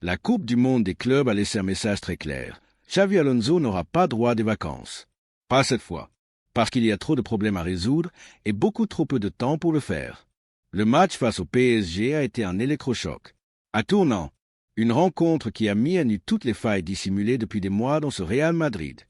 La Coupe du Monde des clubs a laissé un message très clair. Xavi Alonso n'aura pas droit des vacances. Pas cette fois. Parce qu'il y a trop de problèmes à résoudre et beaucoup trop peu de temps pour le faire. Le match face au PSG a été un électrochoc. Un tournant. Une rencontre qui a mis à nu toutes les failles dissimulées depuis des mois dans ce Real Madrid.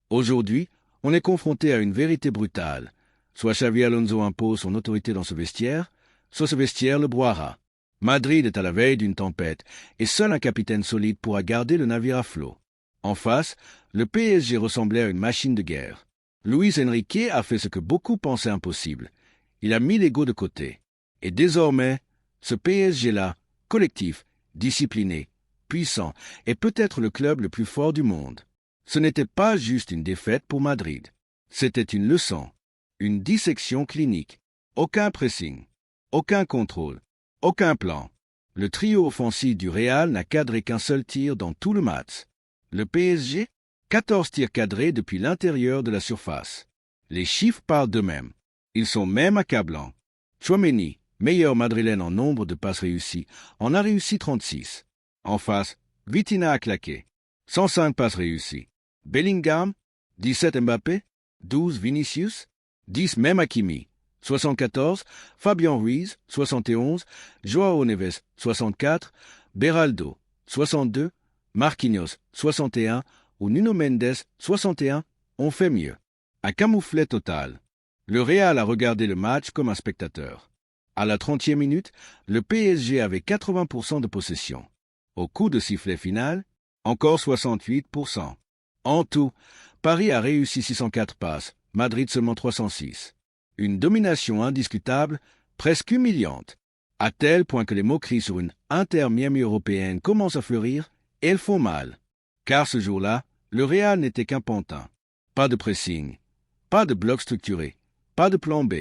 Aujourd'hui, on est confronté à une vérité brutale. Soit Xavi Alonso impose son autorité dans ce vestiaire, soit ce vestiaire le broiera. Madrid est à la veille d'une tempête, et seul un capitaine solide pourra garder le navire à flot. En face, le PSG ressemblait à une machine de guerre. Luis Enrique a fait ce que beaucoup pensaient impossible. Il a mis l'ego de côté. Et désormais, ce PSG-là, collectif, discipliné, puissant, est peut-être le club le plus fort du monde. Ce n'était pas juste une défaite pour Madrid. C'était une leçon, une dissection clinique. Aucun pressing, aucun contrôle, aucun plan. Le trio offensif du Real n'a cadré qu'un seul tir dans tout le match. Le PSG, 14 tirs cadrés depuis l'intérieur de la surface. Les chiffres parlent d'eux-mêmes. Ils sont même accablants. Tchouaméni, meilleur madrilène en nombre de passes réussies, en a réussi 36. En face, Vitinha a claqué. 105 passes réussies. Bellingham, 17 Mbappé, 12 Vinicius, 10 même Hakimi, 74, Fabian Ruiz, 71, Joao Neves, 64, Beraldo, 62, Marquinhos, 61 ou Nuno Mendes, 61, ont fait mieux. Un camouflet total. Le Real a regardé le match comme un spectateur. À la 30e minute, le PSG avait 80% de possession. Au coup de sifflet final, encore 68%. En tout, Paris a réussi 604 passes, Madrid seulement 306. Une domination indiscutable, presque humiliante, à tel point que les moqueries sur une Inter-Miami européenne commencent à fleurir, et elles font mal. Car ce jour-là, le Real n'était qu'un pantin. Pas de pressing, pas de bloc structuré, pas de plan B,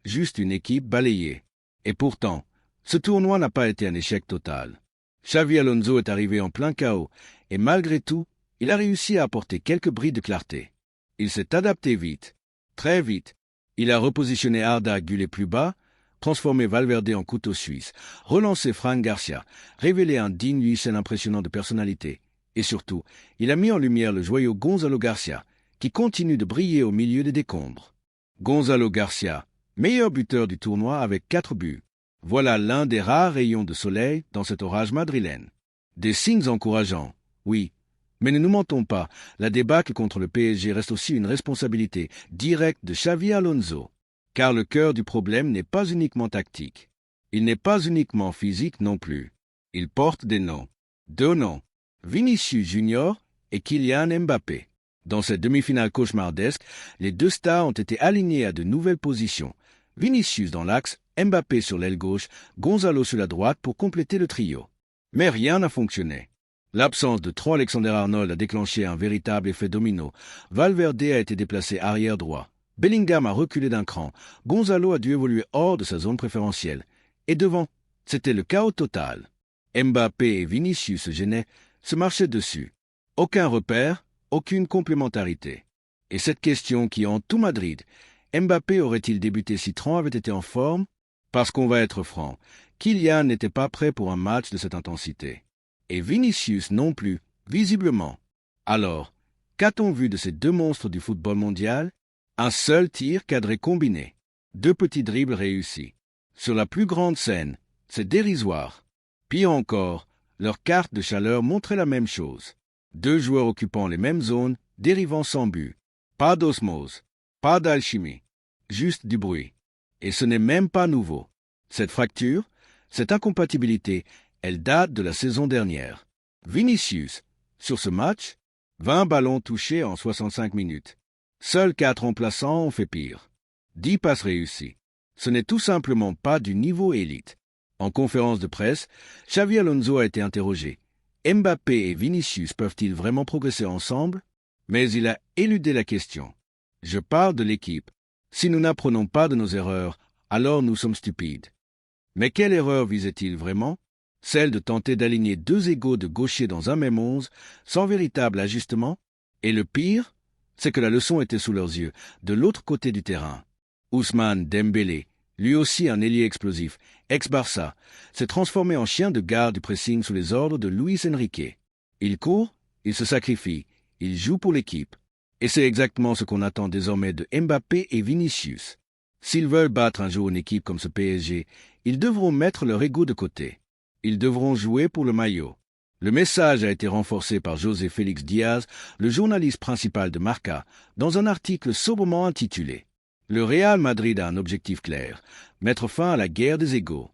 juste une équipe balayée. Et pourtant, ce tournoi n'a pas été un échec total. Xavi Alonso est arrivé en plein chaos, et malgré tout, il a réussi à apporter quelques bris de clarté. Il s'est adapté vite, très vite. Il a repositionné Arda Güler plus bas, transformé Valverde en couteau suisse, relancé Fran Garcia, révélé un digne Luisen impressionnant de personnalité. Et surtout, il a mis en lumière le joyau Gonzalo Garcia, qui continue de briller au milieu des décombres. Gonzalo Garcia, meilleur buteur du tournoi avec 4 buts. Voilà l'un des rares rayons de soleil dans cet orage madrilène. Des signes encourageants, oui. Mais ne nous mentons pas, la débâcle contre le PSG reste aussi une responsabilité directe de Xavi Alonso. Car le cœur du problème n'est pas uniquement tactique. Il n'est pas uniquement physique non plus. Il porte des noms. 2 noms. Vinicius Junior et Kylian Mbappé. Dans cette demi-finale cauchemardesque, les 2 stars ont été alignés à de nouvelles positions. Vinicius dans l'axe, Mbappé sur l'aile gauche, Gonzalo sur la droite pour compléter le trio. Mais rien n'a fonctionné. L'absence de Trent Alexander-Arnold a déclenché un véritable effet domino. Valverde a été déplacé arrière droit. Bellingham a reculé d'un cran. Gonzalo a dû évoluer hors de sa zone préférentielle. Et devant, c'était le chaos total. Mbappé et Vinicius se gênaient, se marchaient dessus. Aucun repère, aucune complémentarité. Et cette question qui hante tout Madrid, Mbappé aurait-il débuté si Trent avait été en forme? Parce qu'on va être franc, Kylian n'était pas prêt pour un match de cette intensité. Et Vinicius non plus, visiblement. Alors, qu'a-t-on vu de ces 2 monstres du football mondial? Un seul tir cadré combiné. 2 petits dribbles réussis. Sur la plus grande scène, c'est dérisoire. Pire encore, leur carte de chaleur montrait la même chose. 2 joueurs occupant les mêmes zones, dérivant sans but. Pas d'osmose, pas d'alchimie, juste du bruit. Et ce n'est même pas nouveau. Cette fracture, cette incompatibilité, elle date de la saison dernière. Vinicius, sur ce match, 20 ballons touchés en 65 minutes. Seuls 4 remplaçants ont fait pire. 10 passes réussies. Ce n'est tout simplement pas du niveau élite. En conférence de presse, Xavi Alonso a été interrogé. Mbappé et Vinicius peuvent-ils vraiment progresser ensemble? Mais il a éludé la question. Je parle de l'équipe. Si nous n'apprenons pas de nos erreurs, alors nous sommes stupides. Mais quelle erreur visait-il vraiment? Celle de tenter d'aligner 2 égaux de gauchers dans un même 11, sans véritable ajustement? Et le pire, c'est que la leçon était sous leurs yeux, de l'autre côté du terrain. Ousmane Dembélé, Lui aussi un ailier explosif, ex-Barça, s'est transformé en chien de garde du pressing sous les ordres de Luis Enrique. Il court, il se sacrifie, il joue pour l'équipe. Et c'est exactement ce qu'on attend désormais de Mbappé et Vinicius. S'ils veulent battre un jour une équipe comme ce PSG, ils devront mettre leur ego de côté. Ils devront jouer pour le maillot. Le message a été renforcé par José Félix Diaz, le journaliste principal de Marca, dans un article sobrement intitulé « Le Real Madrid a un objectif clair, mettre fin à la guerre des égos ».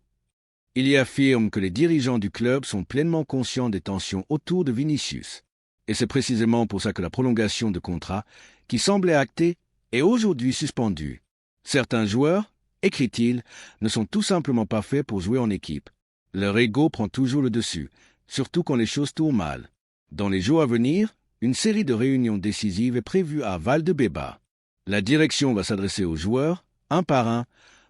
Il y affirme que les dirigeants du club sont pleinement conscients des tensions autour de Vinicius. Et c'est précisément pour ça que la prolongation de contrat, qui semblait actée, est aujourd'hui suspendue. Certains joueurs, écrit-il, ne sont tout simplement pas faits pour jouer en équipe. Leur ego prend toujours le dessus, surtout quand les choses tournent mal. Dans les jours à venir, une série de réunions décisives est prévue à Valdebebas. La direction va s'adresser aux joueurs, un par un,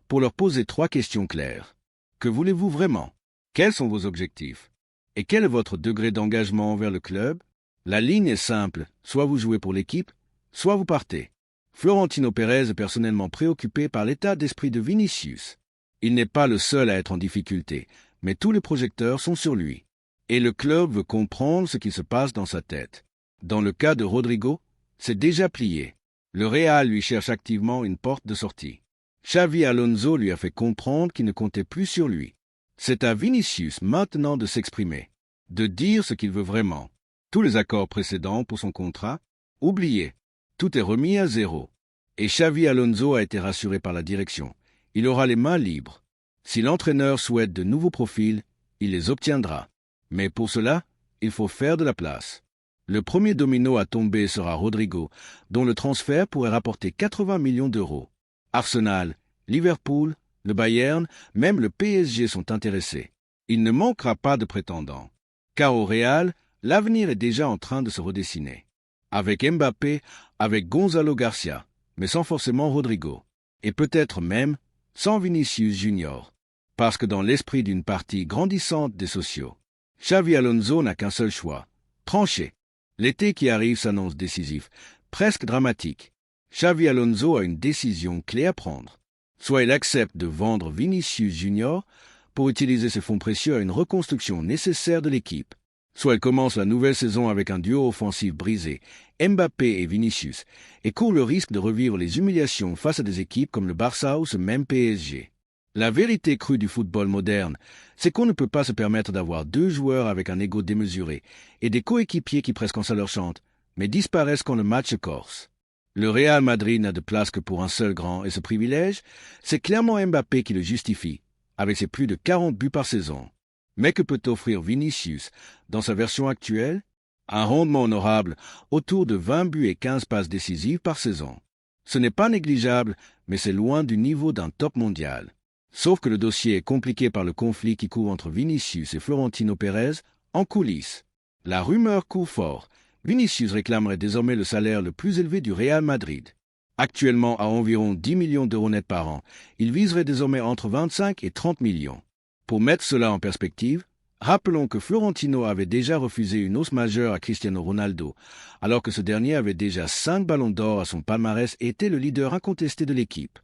pour leur poser 3 questions claires. Que voulez-vous vraiment? Quels sont vos objectifs? Et quel est votre degré d'engagement envers le club? La ligne est simple, soit vous jouez pour l'équipe, soit vous partez. Florentino Pérez est personnellement préoccupé par l'état d'esprit de Vinicius. Il n'est pas le seul à être en difficulté, mais tous les projecteurs sont sur lui. Et le club veut comprendre ce qui se passe dans sa tête. Dans le cas de Rodrigo, c'est déjà plié. Le Real lui cherche activement une porte de sortie. Xavi Alonso lui a fait comprendre qu'il ne comptait plus sur lui. C'est à Vinicius maintenant de s'exprimer, de dire ce qu'il veut vraiment. Tous les accords précédents pour son contrat, oubliés. Tout est remis à zéro. Et Xavi Alonso a été rassuré par la direction. Il aura les mains libres. Si l'entraîneur souhaite de nouveaux profils, il les obtiendra. Mais pour cela, il faut faire de la place. Le premier domino à tomber sera Rodrigo, dont le transfert pourrait rapporter 80 millions d'euros. Arsenal, Liverpool, le Bayern, même le PSG sont intéressés. Il ne manquera pas de prétendants. Car au Real, l'avenir est déjà en train de se redessiner. Avec Mbappé, avec Gonzalo Garcia, mais sans forcément Rodrigo. Et peut-être même sans Vinicius Junior. Parce que dans l'esprit d'une partie grandissante des sociaux, Xavi Alonso n'a qu'un seul choix, trancher. L'été qui arrive s'annonce décisif, presque dramatique. Xavi Alonso a une décision clé à prendre. Soit il accepte de vendre Vinicius Junior pour utiliser ses fonds précieux à une reconstruction nécessaire de l'équipe. Soit il commence la nouvelle saison avec un duo offensif brisé, Mbappé et Vinicius, et court le risque de revivre les humiliations face à des équipes comme le Barça ou ce même PSG. La vérité crue du football moderne, c'est qu'on ne peut pas se permettre d'avoir 2 joueurs avec un ego démesuré et des coéquipiers qui presque en ça leur chante, mais disparaissent quand le match se corse. Le Real Madrid n'a de place que pour un seul grand, et ce privilège, c'est clairement Mbappé qui le justifie, avec ses plus de 40 buts par saison. Mais que peut offrir Vinicius dans sa version actuelle? Un rendement honorable, autour de 20 buts et 15 passes décisives par saison. Ce n'est pas négligeable, mais c'est loin du niveau d'un top mondial. Sauf que le dossier est compliqué par le conflit qui court entre Vinicius et Florentino Pérez en coulisses. La rumeur court fort. Vinicius réclamerait désormais le salaire le plus élevé du Real Madrid. Actuellement à environ 10 millions d'euros net par an, il viserait désormais entre 25 et 30 millions. Pour mettre cela en perspective, rappelons que Florentino avait déjà refusé une hausse majeure à Cristiano Ronaldo, alors que ce dernier avait déjà 5 ballons d'or à son palmarès et était le leader incontesté de l'équipe.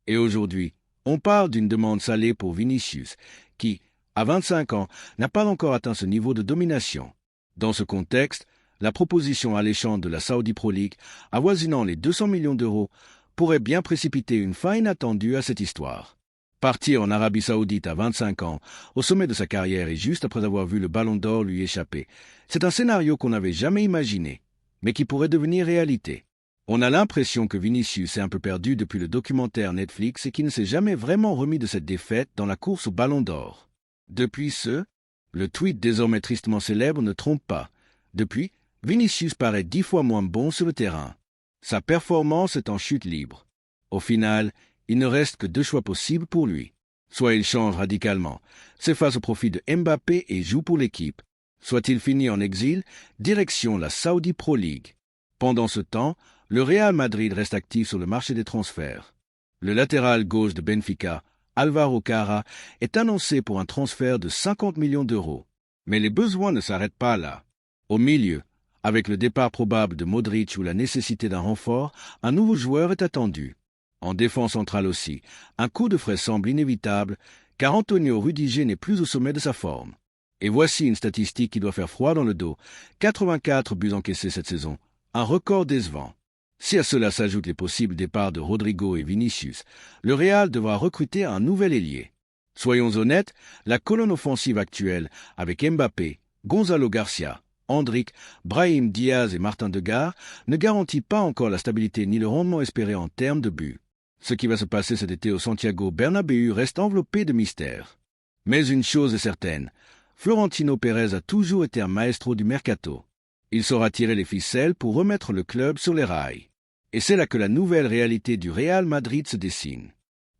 Et aujourd'hui, on parle d'une demande salée pour Vinicius, qui, à 25 ans, n'a pas encore atteint ce niveau de domination. Dans ce contexte, la proposition alléchante de la Saudi Pro League, avoisinant les 200 millions d'euros, pourrait bien précipiter une fin inattendue à cette histoire. Partir en Arabie Saoudite à 25 ans, au sommet de sa carrière et juste après avoir vu le ballon d'or lui échapper, c'est un scénario qu'on n'avait jamais imaginé, mais qui pourrait devenir réalité. On a l'impression que Vinicius est un peu perdu depuis le documentaire Netflix et qu'il ne s'est jamais vraiment remis de cette défaite dans la course au ballon d'or. Depuis le tweet désormais tristement célèbre ne trompe pas. Depuis, Vinicius paraît 10 fois moins bon sur le terrain. Sa performance est en chute libre. Au final, il ne reste que 2 choix possibles pour lui. Soit il change radicalement, s'efface au profit de Mbappé et joue pour l'équipe. Soit il finit en exil, direction la Saudi Pro League. Pendant ce temps, le Real Madrid reste actif sur le marché des transferts. Le latéral gauche de Benfica, Álvaro Carra, est annoncé pour un transfert de 50 millions d'euros. Mais les besoins ne s'arrêtent pas là. Au milieu, avec le départ probable de Modric ou la nécessité d'un renfort, un nouveau joueur est attendu. En défense centrale aussi, un coup de frais semble inévitable, car Antonio Rudiger n'est plus au sommet de sa forme. Et voici une statistique qui doit faire froid dans le dos. 84 buts encaissés cette saison, un record décevant. Si à cela s'ajoutent les possibles départs de Rodrigo et Vinicius, le Real devra recruter un nouvel ailier. Soyons honnêtes, la colonne offensive actuelle, avec Mbappé, Gonzalo Garcia, Endrick, Brahim Diaz et Martin Degar, ne garantit pas encore la stabilité ni le rendement espéré en termes de buts. Ce qui va se passer cet été au Santiago Bernabéu reste enveloppé de mystère. Mais une chose est certaine, Florentino Pérez a toujours été un maestro du mercato. Il saura tirer les ficelles pour remettre le club sur les rails. Et c'est là que la nouvelle réalité du Real Madrid se dessine.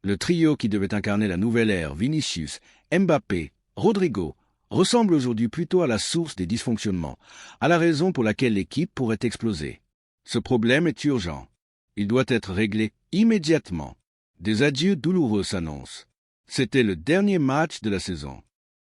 Le trio qui devait incarner la nouvelle ère, Vinicius, Mbappé, Rodrigo, ressemble aujourd'hui plutôt à la source des dysfonctionnements, à la raison pour laquelle l'équipe pourrait exploser. Ce problème est urgent. Il doit être réglé immédiatement. Des adieux douloureux s'annoncent. C'était le dernier match de la saison.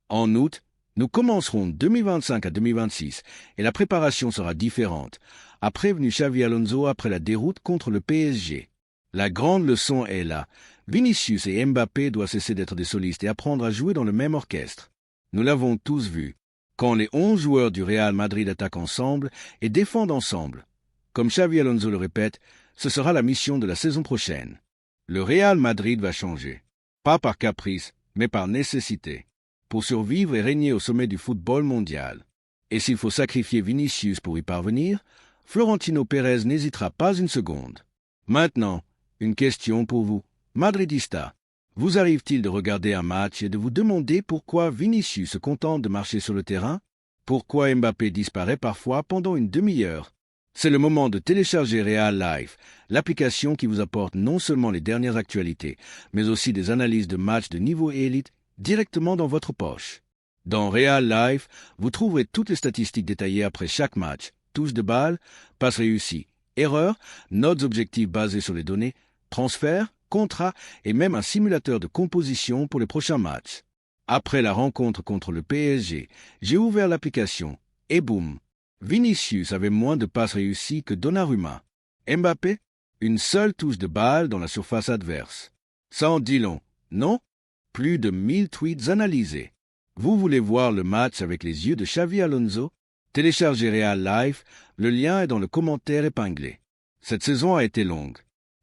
En août, nous commencerons 2025 à 2026 et la préparation sera différente, a prévenu Xavi Alonso après la déroute contre le PSG. La grande leçon est là. Vinicius et Mbappé doivent cesser d'être des solistes et apprendre à jouer dans le même orchestre. Nous l'avons tous vu. Quand les 11 joueurs du Real Madrid attaquent ensemble et défendent ensemble, comme Xavi Alonso le répète, ce sera la mission de la saison prochaine. Le Real Madrid va changer. Pas par caprice, mais par nécessité. Pour survivre et régner au sommet du football mondial. Et s'il faut sacrifier Vinicius pour y parvenir, Florentino Pérez n'hésitera pas une seconde. Maintenant, une question pour vous, Madridista. Vous arrive-t-il de regarder un match et de vous demander pourquoi Vinicius se contente de marcher sur le terrain? Pourquoi Mbappé disparaît parfois pendant une demi-heure? C'est le moment de télécharger Real Life, l'application qui vous apporte non seulement les dernières actualités, mais aussi des analyses de matchs de niveau élite directement dans votre poche. Dans Real Life, vous trouverez toutes les statistiques détaillées après chaque match, touches de balle, passes réussies, erreurs, notes objectives basées sur les données, transferts, contrats et même un simulateur de composition pour les prochains matchs. Après la rencontre contre le PSG, j'ai ouvert l'application et boum, Vinicius avait moins de passes réussies que Donnarumma. Mbappé, une seule touche de balle dans la surface adverse. Ça en dit long, non? Plus de 1000 tweets analysés. Vous voulez voir le match avec les yeux de Xavi Alonso? Téléchargez Real Life, le lien est dans le commentaire épinglé. Cette saison a été longue.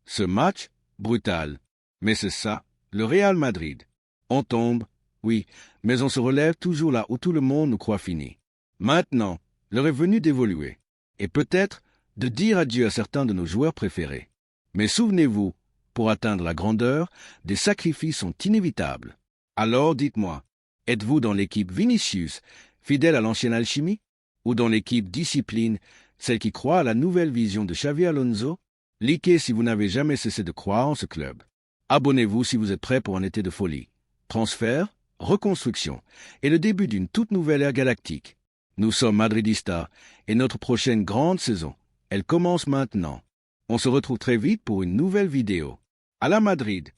Ce match, brutal. Mais c'est ça, le Real Madrid. On tombe, oui, mais on se relève toujours là où tout le monde nous croit fini. Maintenant, l'heure est venue d'évoluer. Et peut-être de dire adieu à certains de nos joueurs préférés. Mais souvenez-vous, pour atteindre la grandeur, des sacrifices sont inévitables. Alors dites-moi, êtes-vous dans l'équipe Vinicius, fidèle à l'ancienne alchimie? Ou dans l'équipe Discipline, celle qui croit à la nouvelle vision de Xavi Alonso? Likez si vous n'avez jamais cessé de croire en ce club. Abonnez-vous si vous êtes prêt pour un été de folie. Transfert, reconstruction et le début d'une toute nouvelle ère galactique. Nous sommes Madridistas et notre prochaine grande saison, elle commence maintenant. On se retrouve très vite pour une nouvelle vidéo. À la Madrid!